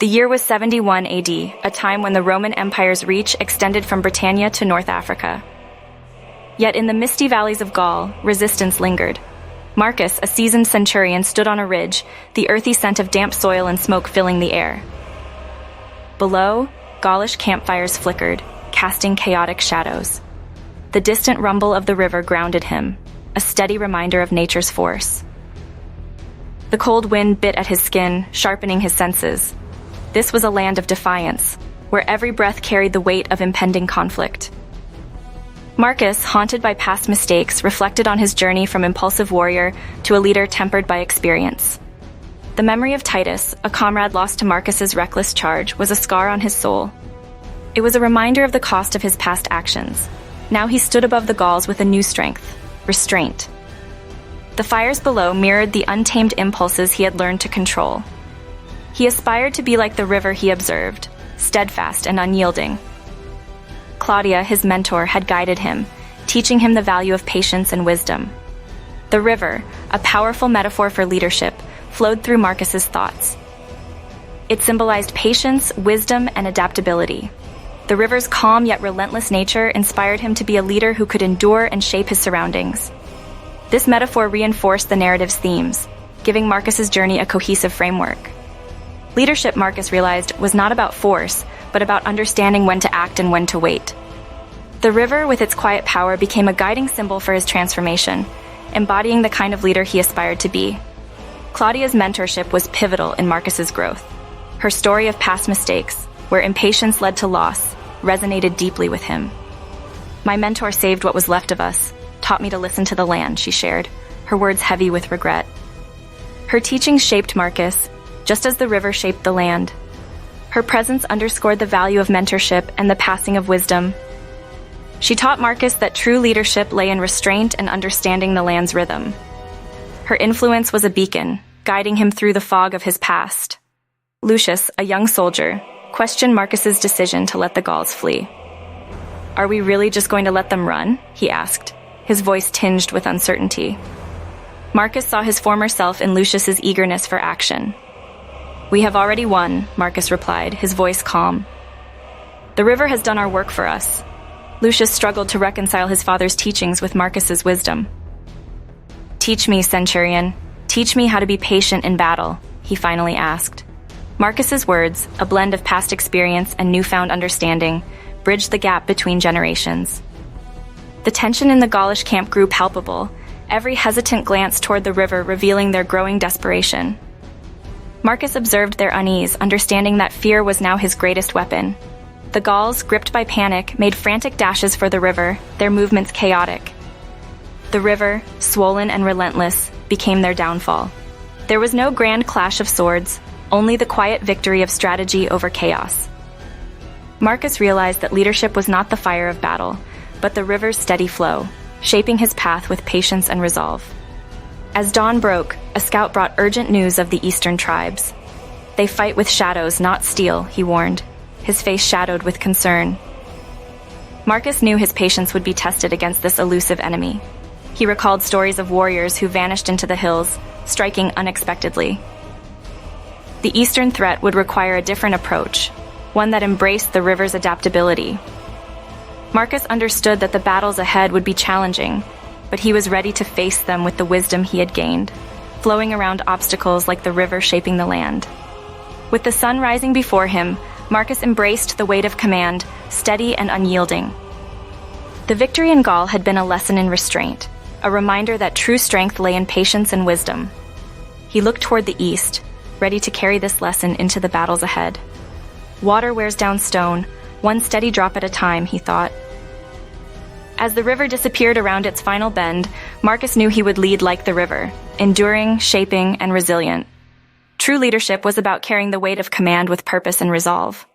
The year was 71 AD, a time when the Roman Empire's reach extended from Britannia to North Africa. Yet in the misty valleys of Gaul, resistance lingered. Marcus, a seasoned centurion, stood on a ridge, the earthy scent of damp soil and smoke filling the air. Below, Gaulish campfires flickered, casting chaotic shadows. The distant rumble of the river grounded him, a steady reminder of nature's force. The cold wind bit at his skin, sharpening his senses. This was a land of defiance, where every breath carried the weight of impending conflict. Marcus, haunted by past mistakes, reflected on his journey from impulsive warrior to a leader tempered by experience. The memory of Titus, a comrade lost to Marcus's reckless charge, was a scar on his soul. It was a reminder of the cost of his past actions. Now he stood above the Gauls with a new strength: restraint. The fires below mirrored the untamed impulses he had learned to control. He aspired to be like the river he observed, steadfast and unyielding. Claudia, his mentor, had guided him, teaching him the value of patience and wisdom. The river, a powerful metaphor for leadership, flowed through Marcus's thoughts. It symbolized patience, wisdom, and adaptability. The river's calm yet relentless nature inspired him to be a leader who could endure and shape his surroundings. This metaphor reinforced the narrative's themes, giving Marcus's journey a cohesive framework. Leadership, Marcus realized, was not about force, but about understanding when to act and when to wait. The river, with its quiet power, became a guiding symbol for his transformation, embodying the kind of leader he aspired to be. Claudia's mentorship was pivotal in Marcus's growth. Her story of past mistakes, where impatience led to loss, resonated deeply with him. "My mentor saved what was left of us, taught me to listen to the land," she shared, her words heavy with regret. Her teachings shaped Marcus, just as the river shaped the land. Her presence underscored the value of mentorship and the passing of wisdom. She taught Marcus that true leadership lay in restraint and understanding the land's rhythm. Her influence was a beacon, guiding him through the fog of his past. Lucius, a young soldier, questioned Marcus's decision to let the Gauls flee. "Are we really just going to let them run?" he asked, his voice tinged with uncertainty. Marcus saw his former self in Lucius's eagerness for action. "We have already won," Marcus replied, his voice calm. "The river has done our work for us." Lucius struggled to reconcile his father's teachings with Marcus's wisdom. "Teach me, Centurion. Teach me how to be patient in battle," he finally asked. Marcus's words, a blend of past experience and newfound understanding, bridged the gap between generations. The tension in the Gaulish camp grew palpable, every hesitant glance toward the river revealing their growing desperation. Marcus observed their unease, understanding that fear was now his greatest weapon. The Gauls, gripped by panic, made frantic dashes for the river, their movements chaotic. The river, swollen and relentless, became their downfall. There was no grand clash of swords, only the quiet victory of strategy over chaos. Marcus realized that leadership was not the fire of battle, but the river's steady flow, shaping his path with patience and resolve. As dawn broke, a scout brought urgent news of the eastern tribes. "They fight with shadows, not steel," he warned, his face shadowed with concern. Marcus knew his patience would be tested against this elusive enemy. He recalled stories of warriors who vanished into the hills, striking unexpectedly. The eastern threat would require a different approach, one that embraced the river's adaptability. Marcus understood that the battles ahead would be challenging, but he was ready to face them with the wisdom he had gained, flowing around obstacles like the river shaping the land. With the sun rising before him, Marcus embraced the weight of command, steady and unyielding. The victory in Gaul had been a lesson in restraint, a reminder that true strength lay in patience and wisdom. He looked toward the east, ready to carry this lesson into the battles ahead. "Water wears down stone, one steady drop at a time," he thought. As the river disappeared around its final bend, Marcus knew he would lead like the river, enduring, shaping, and resilient. True leadership was about carrying the weight of command with purpose and resolve.